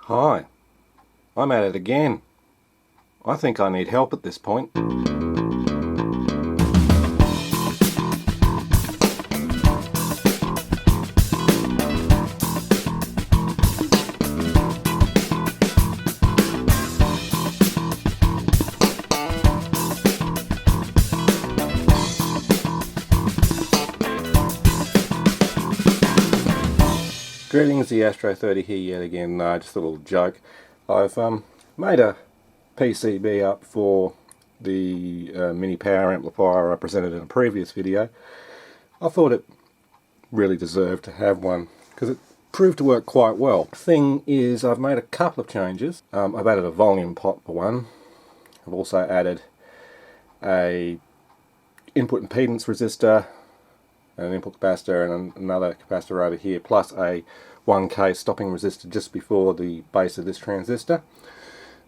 Hi, I'm at it again. I think I need help at this point. Greetings, the Astro 30 here yet again. Just a little joke. I've made a PCB up for the mini power amplifier I presented in a previous video. I thought it really deserved to have one because it proved to work quite well. Thing is, I've made a couple of changes. I've added a volume pot for one. I've also added a input impedance resistor, an input capacitor, and another capacitor over here, plus a 1K stopping resistor just before the base of this transistor,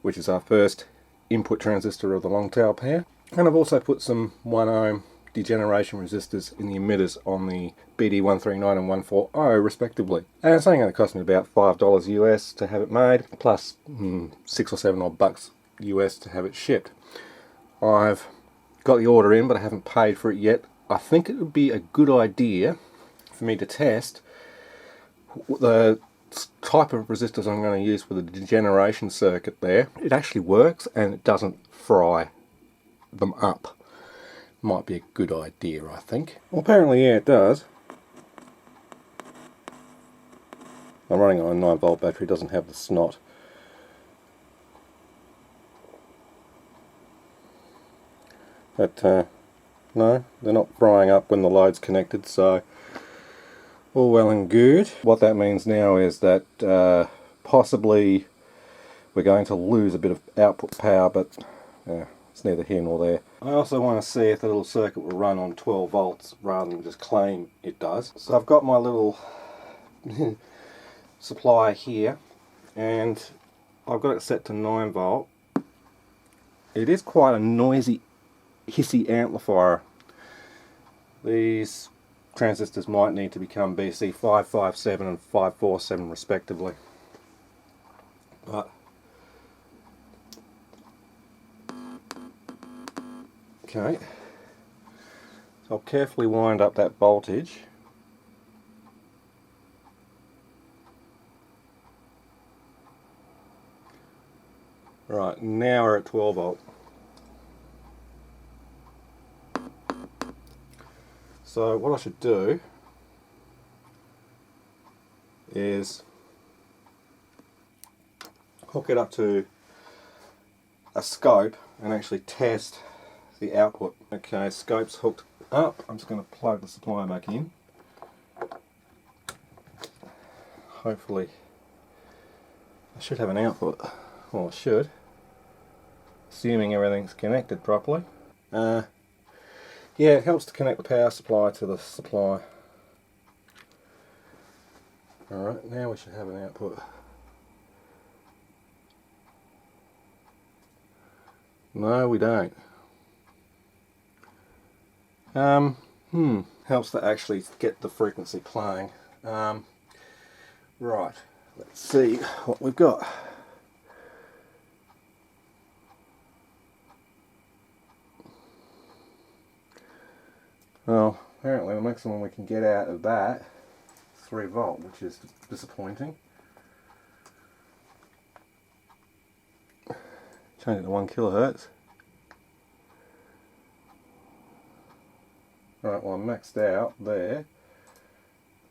which is our first input transistor of the long tail pair. And I've also put some 1 ohm degeneration resistors in the emitters on the BD139 and 140 respectively. And it's only going to cost me about $5 US to have it made, plus 6 or 7 odd bucks US to have it shipped. I've got the order in, but I haven't paid for it yet. I think it would be a good idea for me to test the type of resistors I'm going to use for the degeneration circuit there. It actually works and it doesn't fry them up. Might be a good idea, I think. Well, apparently, yeah, it does. I'm running on a 9-volt battery, doesn't have the snot. But no, they're not frying up when the load's connected, so all well and good. What that means now is that possibly we're going to lose a bit of output power, but it's neither here nor there. I also want to see if the little circuit will run on 12 volts rather than just claim it does. So I've got my little supply here, and I've got it set to 9 volt. It is quite a noisy, hissy amplifier. These transistors might need to become BC 557 and 547 respectively. But okay, so I'll carefully wind up that voltage. Right, now we're at 12 volt. So what I should do is hook it up to a scope and actually test the output. Okay, scope's hooked up. I'm just going to plug the supply back in. Hopefully I should have an output. Well, I should, assuming everything's connected properly. Yeah, it helps to connect the power supply to the supply. Alright, now we should have an output. No, we don't. Helps to actually get the frequency playing. Right, let's see what we've got. Well, apparently the maximum we can get out of that is 3 volt, which is disappointing. Change it to 1 kilohertz. Right, well I'm maxed out there.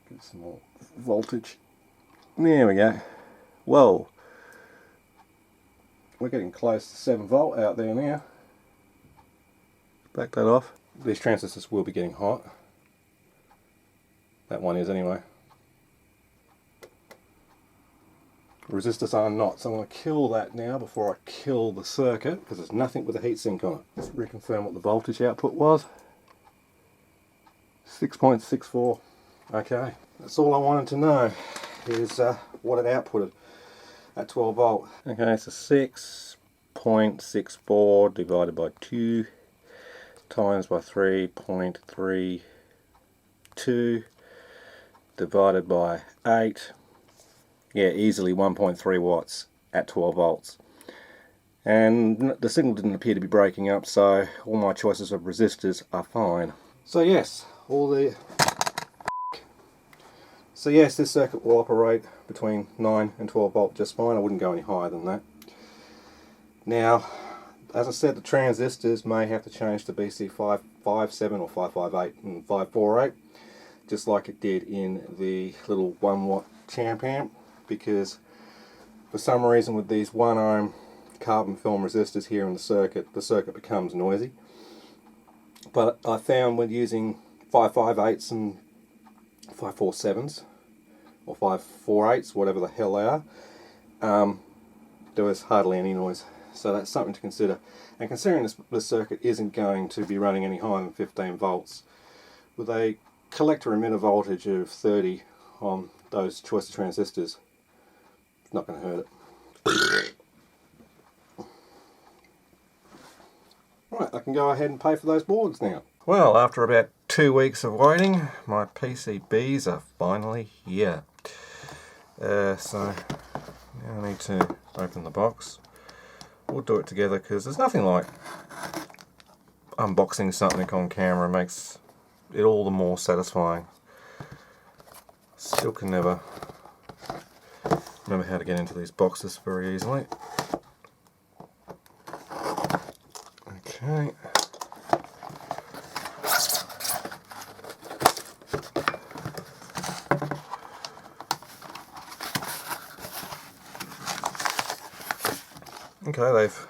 Get some more voltage. There we go. Whoa. We're getting close to 7 volt out there now. Back that off. These transistors will be getting hot. That one is anyway. Resistors are not, so I'm going to kill that now before I kill the circuit, because there's nothing with a heatsink on it. Let's reconfirm what the voltage output was. 6.64. Okay, that's all I wanted to know, is what it outputted at 12 volt. Okay, so 6.64 divided by 2 times by 3.32 divided by 8, yeah, easily 1.3 watts at 12 volts. And the signal didn't appear to be breaking up, so all my choices of resistors are fine. So yes, this circuit will operate between 9 and 12 volt just fine. I wouldn't go any higher than that. Now, as I said, the transistors may have to change to BC557 or 558 and 548, just like it did in the little 1 watt champ amp, because for some reason with these 1 ohm carbon film resistors here in the circuit becomes noisy. But I found when using 558s and 547s or 548s, whatever the hell they are, there was hardly any noise. So that's something to consider. And considering this circuit isn't going to be running any higher than 15 volts, with a collector emitter voltage of 30 on those choice of transistors, it's not going to hurt it. Right, I can go ahead and pay for those boards now. Well, after about 2 weeks of waiting, my PCBs are finally here. So now I need to open the box. We'll do it together because there's nothing like unboxing something on camera. It makes it all the more satisfying. Still can never remember how to get into these boxes very easily. Okay. Okay, they've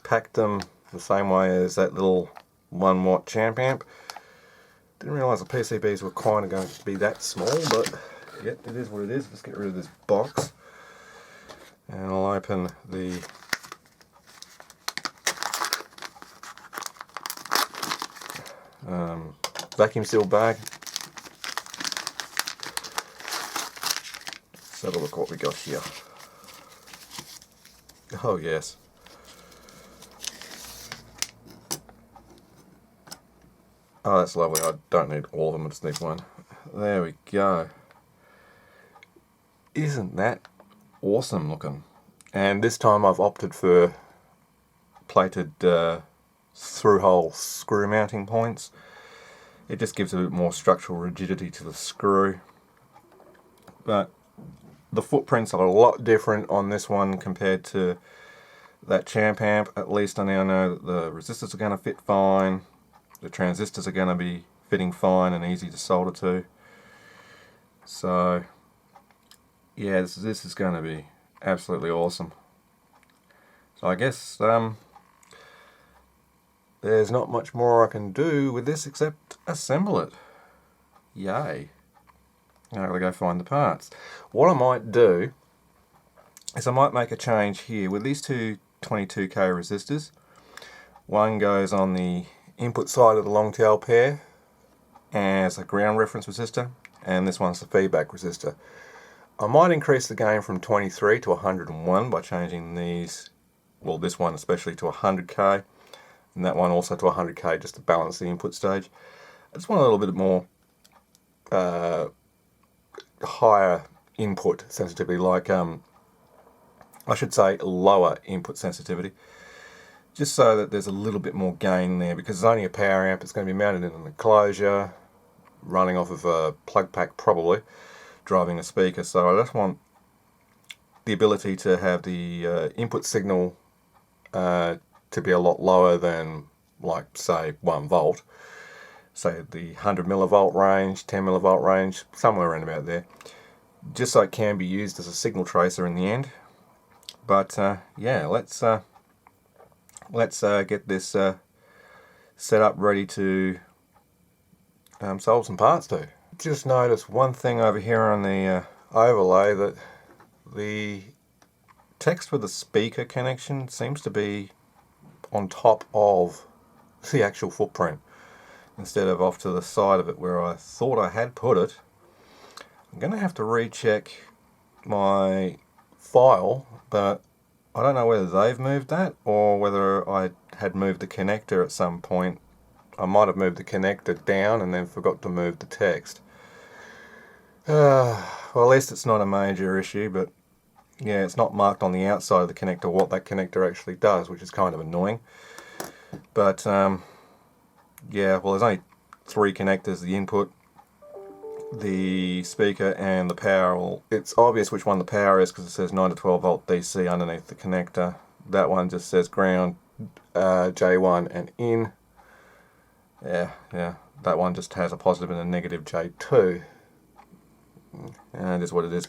packed them the same way as that little 1 watt champ amp. Didn't realise the PCBs were kind of going to be that small, but yep, it is what it is. Let's get rid of this box. And I'll open the vacuum seal bag. Let's have a look what we got here. Oh yes. Oh, that's lovely. I don't need all of them, I just need one. There we go. Isn't that awesome looking? And this time I've opted for plated through-hole screw mounting points. It just gives a bit more structural rigidity to the screw. But the footprints are a lot different on this one compared to that champ amp. At least I now know that the resistors are going to fit fine. The transistors are going to be fitting fine and easy to solder to. So yeah, this is going to be absolutely awesome. So I guess there's not much more I can do with this except assemble it. Yay. Now I've got to go find the parts. What I might do is I might make a change here with these two 22k resistors. One goes on the input side of the long tail pair as a ground reference resistor, and this one's the feedback resistor. I might increase the gain from 23 to 101 by changing these, well, this one especially to 100k and that one also to 100k, just to balance the input stage. I just want a little bit more higher input sensitivity, like I should say lower input sensitivity, just so that there's a little bit more gain there, because it's only a power amp. It's going to be mounted in an enclosure, running off of a plug pack probably, driving a speaker, so I just want the ability to have the input signal to be a lot lower than, like, say 1 volt, say the 100 millivolt range, 10 millivolt range, somewhere around about there, just so it can be used as a signal tracer in the end. But yeah, let's get this set up ready to solve some parts to. Just noticed one thing over here on the overlay, that the text for the speaker connection seems to be on top of the actual footprint instead of off to the side of it where I thought I had put it. I'm going to have to recheck my file, but I don't know whether they've moved that or whether I had moved the connector at some point. I might have moved the connector down and then forgot to move the text. Well, at least it's not a major issue, but yeah, it's not marked on the outside of the connector what that connector actually does, which is kind of annoying. But yeah, well, there's only 3 connectors: the input, the speaker, and the power. Well, it's obvious which one the power is because it says 9 to 12 volt DC underneath the connector. That one just says ground, J1 and in. Yeah, that one just has a positive and a negative J2. And it is what it is.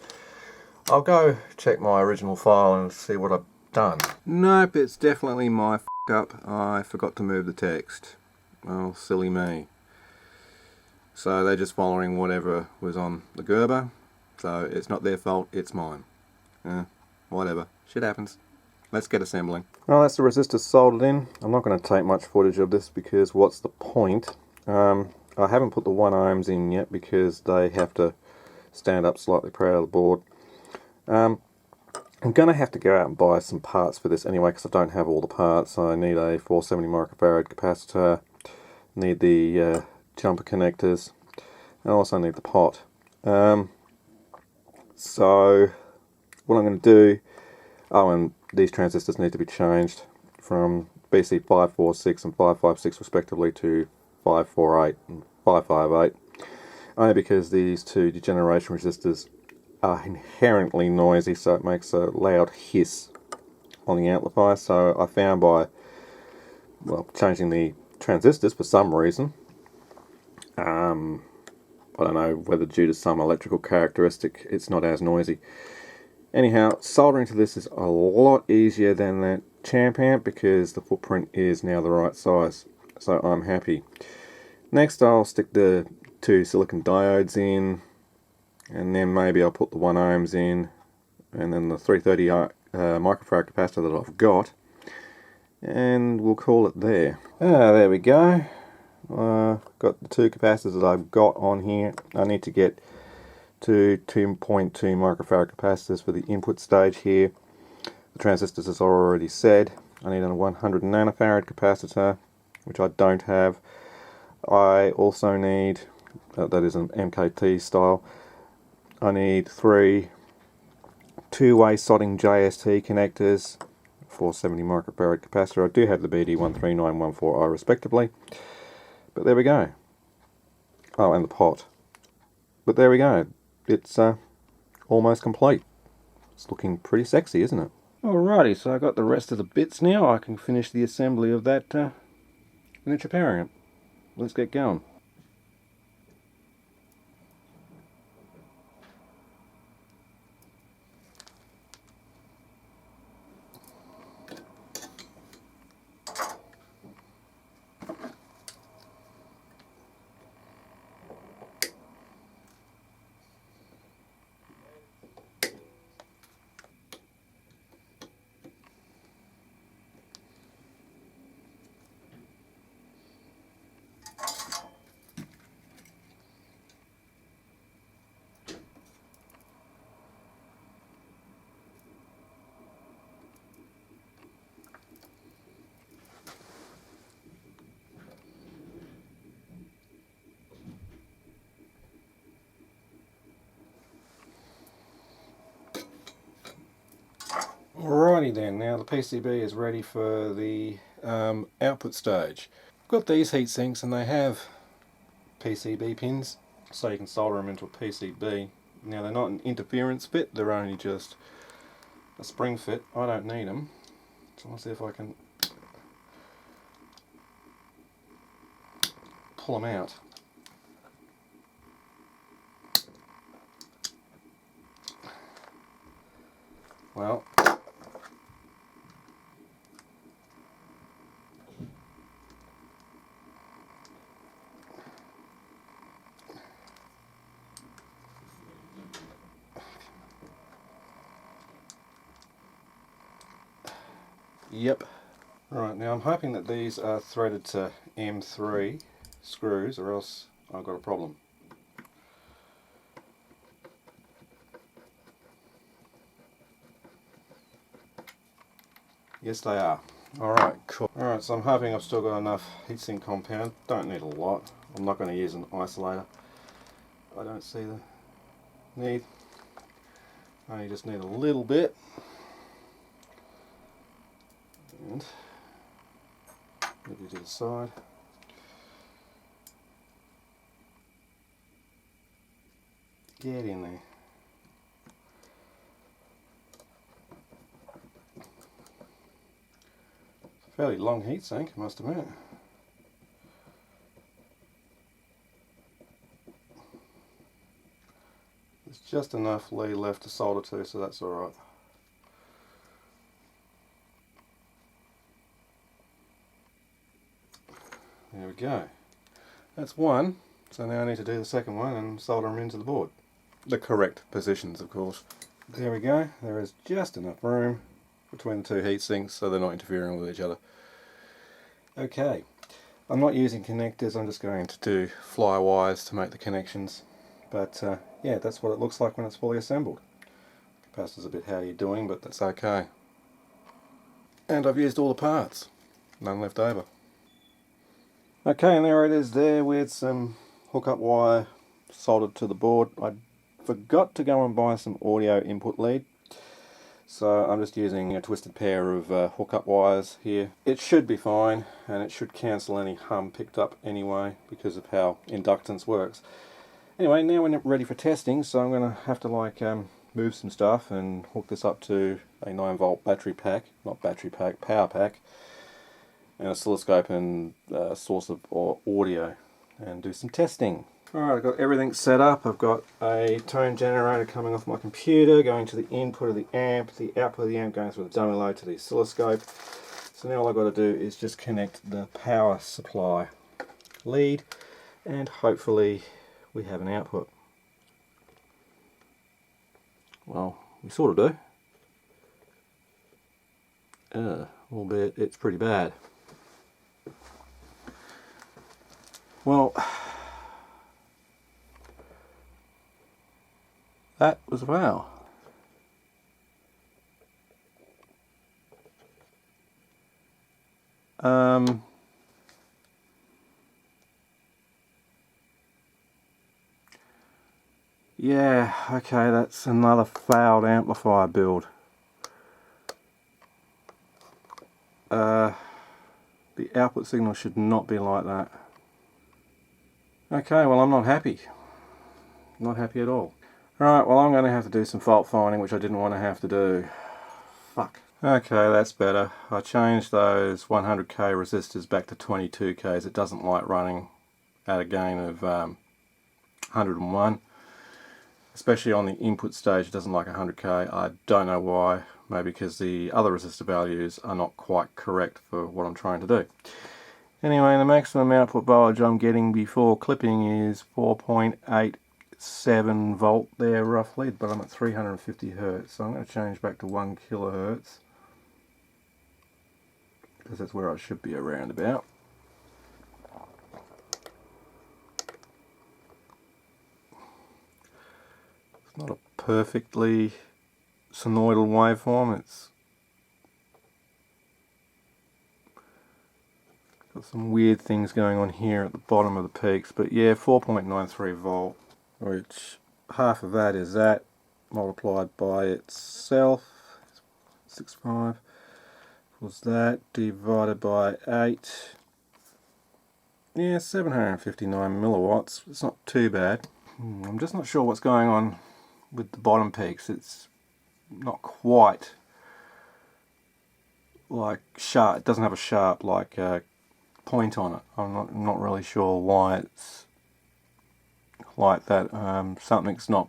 I'll go check my original file and see what I've done. Nope, it's definitely my up. I forgot to move the text. Oh, silly me. So they're just following whatever was on the Gerber. So it's not their fault, it's mine. Whatever. Shit happens. Let's get assembling. Well, that's the resistor soldered in. I'm not going to take much footage of this because what's the point? I haven't put the 1 ohms in yet because they have to stand up slightly prior to the board. I'm going to have to go out and buy some parts for this anyway because I don't have all the parts. I need a 470 microfarad capacitor, need the jumper connectors, and I also need the pot. So what I'm going to do, oh, and these transistors need to be changed from BC 546 and 556 respectively to 548 and 558, only because these 2 degeneration resistors are inherently noisy, so it makes a loud hiss on the amplifier. So I found by, well, changing the transistors for some reason, I don't know whether due to some electrical characteristic, it's not as noisy. Anyhow, soldering to this is a lot easier than that champ amp because the footprint is now the right size, so I'm happy. Next I'll stick the 2 silicon diodes in, and then maybe I'll put the 1 ohms in, and then the 330 microfarad capacitor that I've got, and we'll call it there. There we go. Got the 2 capacitors that I've got on here. I need to get to 2.2 microfarad capacitors for the input stage here. The transistors, as I already said, I need a 100 nanofarad capacitor, which I don't have. I also need, that is an MKT style, I need 3 two-way sodding JST connectors, 470 microfarad capacitor. I do have the BD13914i respectively, but there we go. Oh, and the pot. But there we go. It's almost complete. It's looking pretty sexy, isn't it? Alrighty, so I got the rest of the bits now. I can finish the assembly of that miniature power amp. Let's get going. Alrighty then, now the PCB is ready for the output stage. I've got these heat sinks and they have PCB pins, so you can solder them into a PCB. Now they're not an interference fit, they're only just a spring fit. I don't need them, so let's see if I can pull them out. Well, yep. Right, now I'm hoping that these are threaded to M3 screws or else I've got a problem. Yes they are. Alright, cool. Alright, so I'm hoping I've still got enough heatsink compound. Don't need a lot. I'm not going to use an isolator. I don't see the I just need a little bit, and move you to the side. Get in there. Fairly long heat sink, I must admit. There's just enough lead left to solder to, so that's alright. There we go. That's one, so now I need to do the second one and solder them into the board. The correct positions, of course. There we go. There is just enough room between the two heat sinks so they're not interfering with each other. Okay, I'm not using connectors, I'm just going to do fly wires to make the connections. But yeah, that's what it looks like when it's fully assembled. Capacitor's a bit how you're doing, but that's okay. And I've used all the parts, none left over. Okay, and there it is there with some hookup wire soldered to the board. I forgot to go and buy some audio input lead, so I'm just using a twisted pair of hookup wires here. It should be fine, and it should cancel any hum picked up anyway because of how inductance works. Anyway, now we're ready for testing, so I'm going to have to move some stuff and hook this up to a 9-volt battery pack, not battery pack, power pack, and oscilloscope and source of audio, and do some testing. Alright, I've got everything set up. I've got a tone generator coming off my computer, going to the input of the amp, the output of the amp going through the dummy load to the oscilloscope. So now all I've got to do is just connect the power supply lead, and hopefully we have an output. Well, we sort of do. Albeit it's pretty bad. Well, that was wow. Yeah, okay, that's another failed amplifier build. The output signal should not be like that. Okay, well, I'm not happy. Not happy at all. Right, well, I'm going to have to do some fault finding, which I didn't want to have to do. Fuck. Okay, that's better. I changed those 100k resistors back to 22k's. It doesn't like running at a gain of 101. Especially on the input stage, it doesn't like 100k. I don't know why. Maybe because the other resistor values are not quite correct for what I'm trying to do. Anyway, the maximum output voltage I'm getting before clipping is 4.87 volt there roughly, but I'm at 350 hertz, so I'm going to change back to 1 kilohertz because that's where I should be around about. It's not a perfectly sinusoidal waveform, it's got some weird things going on here at the bottom of the peaks, but yeah, 4.93 volt, which half of that is that multiplied by itself, 6.5, was that divided by 8, yeah, 759 milliwatts. It's not too bad. I'm just not sure what's going on with the bottom peaks. It's not quite like sharp, it doesn't have a sharp like point on it. I'm not really sure why it's like that. Something's not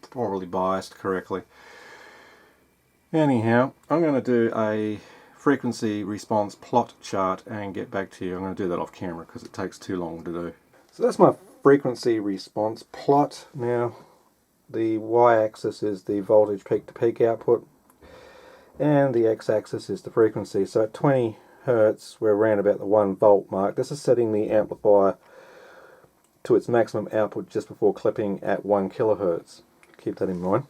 probably biased correctly. Anyhow, I'm going to do a frequency response plot chart and get back to you. I'm going to do that off camera because it takes too long to do. So that's my frequency response plot. Now the y-axis is the voltage peak to peak output and the x-axis is the frequency. So at 20 hertz we're around about the 1 volt mark. This is setting the amplifier to its maximum output just before clipping at 1 kilohertz. Keep that in mind.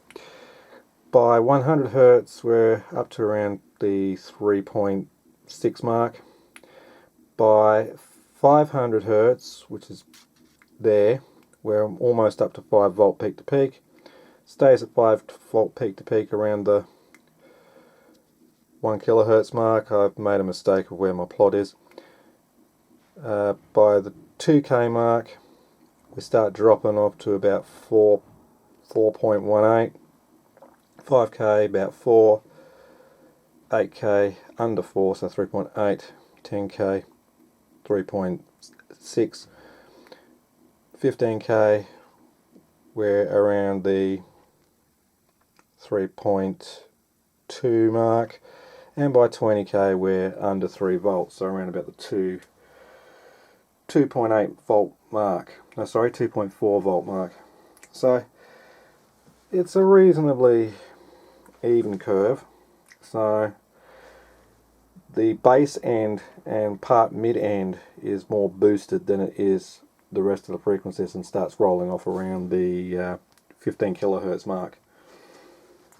By 100 hertz we're up to around the 3.6 mark. By 500 hertz, which is there, we're almost up to 5 volt peak to peak. Stays at 5 volt peak to peak around the 1 kilohertz mark. I've made a mistake of where my plot is. By the 2K mark we start dropping off to about 4.18, 5K about 4, 8K under 4, so 3.8, 10K 3.6, 15K we're around the 3.2 mark, and by 20K we're under 3 volts, so around about the 2.8 volt mark. No, sorry, 2.4 volt mark. So it's a reasonably even curve. So the base end and part mid end is more boosted than it is the rest of the frequencies, and starts rolling off around the 15 kilohertz mark.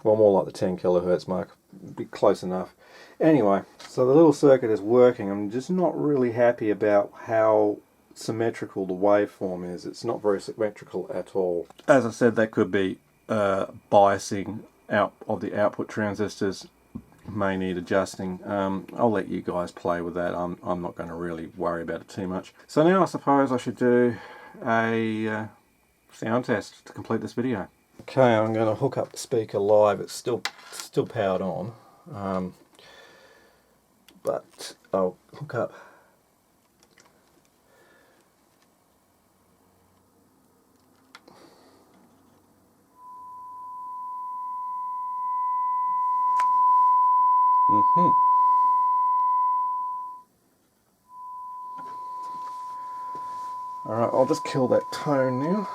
Well, more like the 10 kilohertz mark, be close enough. Anyway, so the little circuit is working. I'm just not really happy about how symmetrical the waveform is. It's not very symmetrical at all. As I said, that could be biasing out of the output transistors. May need adjusting. I'll let you guys play with that. I'm not going to really worry about it too much. So now I suppose I should do a sound test to complete this video. Okay, I'm going to hook up the speaker live. It's still powered on, but I'll hook up. Alright, I'll just kill that tone now.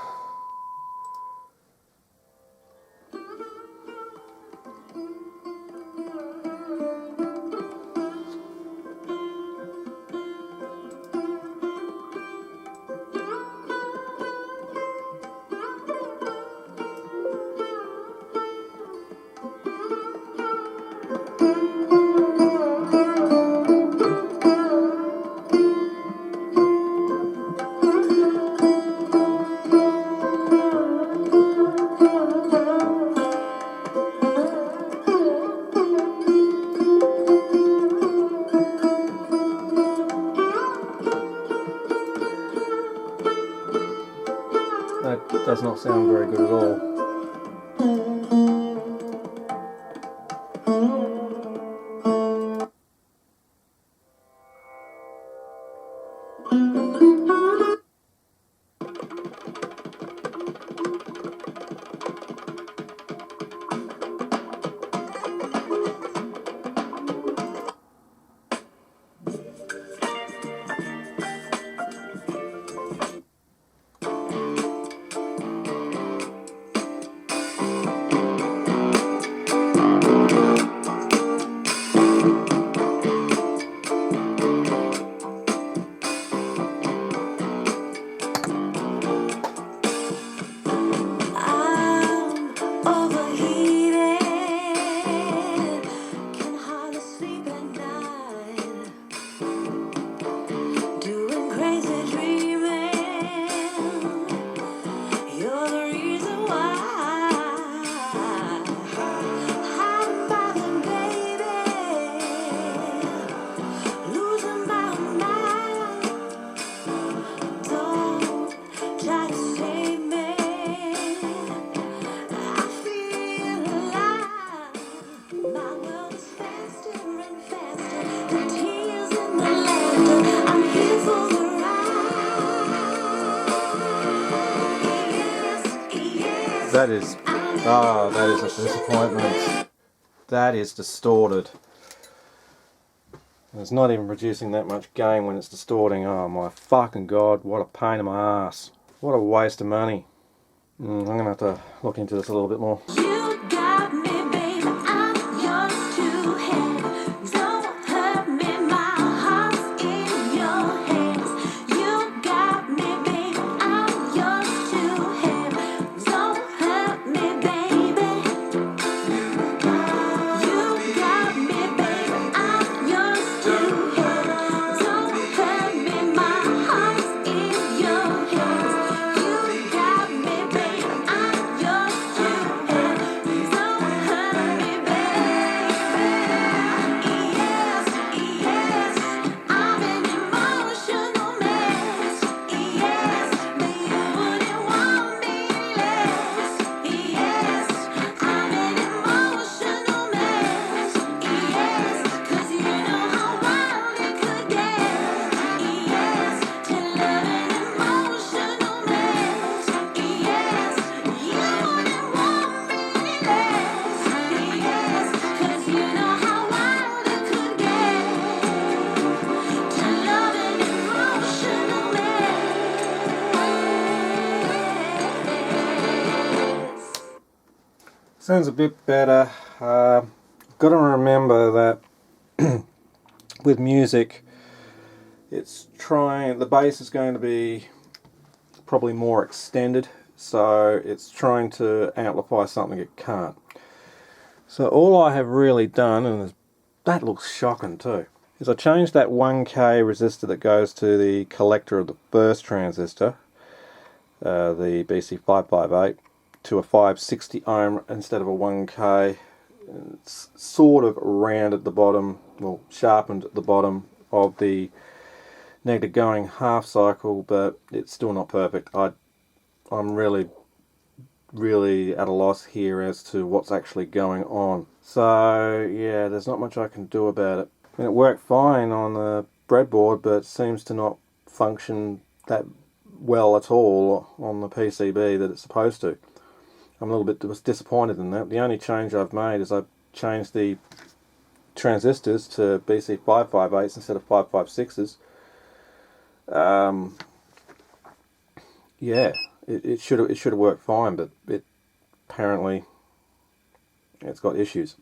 That does not sound very good at all. That is a disappointment. That is distorted. It's not even producing that much gain when it's distorting. Oh my fucking god, what a pain in my ass. What a waste of money. I'm gonna have to look into this a little bit more. Sounds a bit better. Got to remember that with music, the bass is going to be probably more extended, so it's trying to amplify something it can't. So all I have really done, and that looks shocking too, is I changed that 1K resistor that goes to the collector of the first transistor, the BC558, to a 560 ohm instead of a 1K. It's sort of rounded the bottom, well, sharpened the bottom of the negative going half cycle, but it's still not perfect. I'm really at a loss here as to what's actually going on. So yeah, there's not much I can do about it. I mean, it worked fine on the breadboard, but seems to not function that well at all on the PCB that it's supposed to. I'm a little bit disappointed in that. The only change I've made is I've changed the transistors to BC558s instead of 556s. Yeah, it should have worked fine, but apparently it's got issues.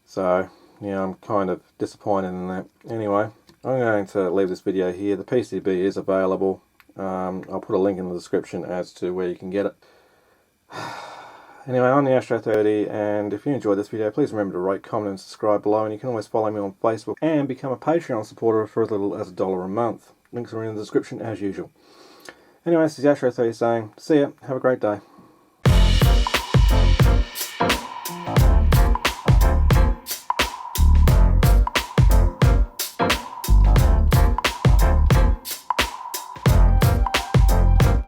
So yeah, I'm kind of disappointed in that. Anyway, I'm going to leave this video here. The PCB is available. I'll put a link in the description as to where you can get it. Anyway, I'm the Astro 30, and if you enjoyed this video, please remember to rate, comment and subscribe below, and you can always follow me on Facebook and become a Patreon supporter for as little as $1 a month. Links are in the description as usual. Anyway, this is the Astro 30 saying, see ya, have a great day.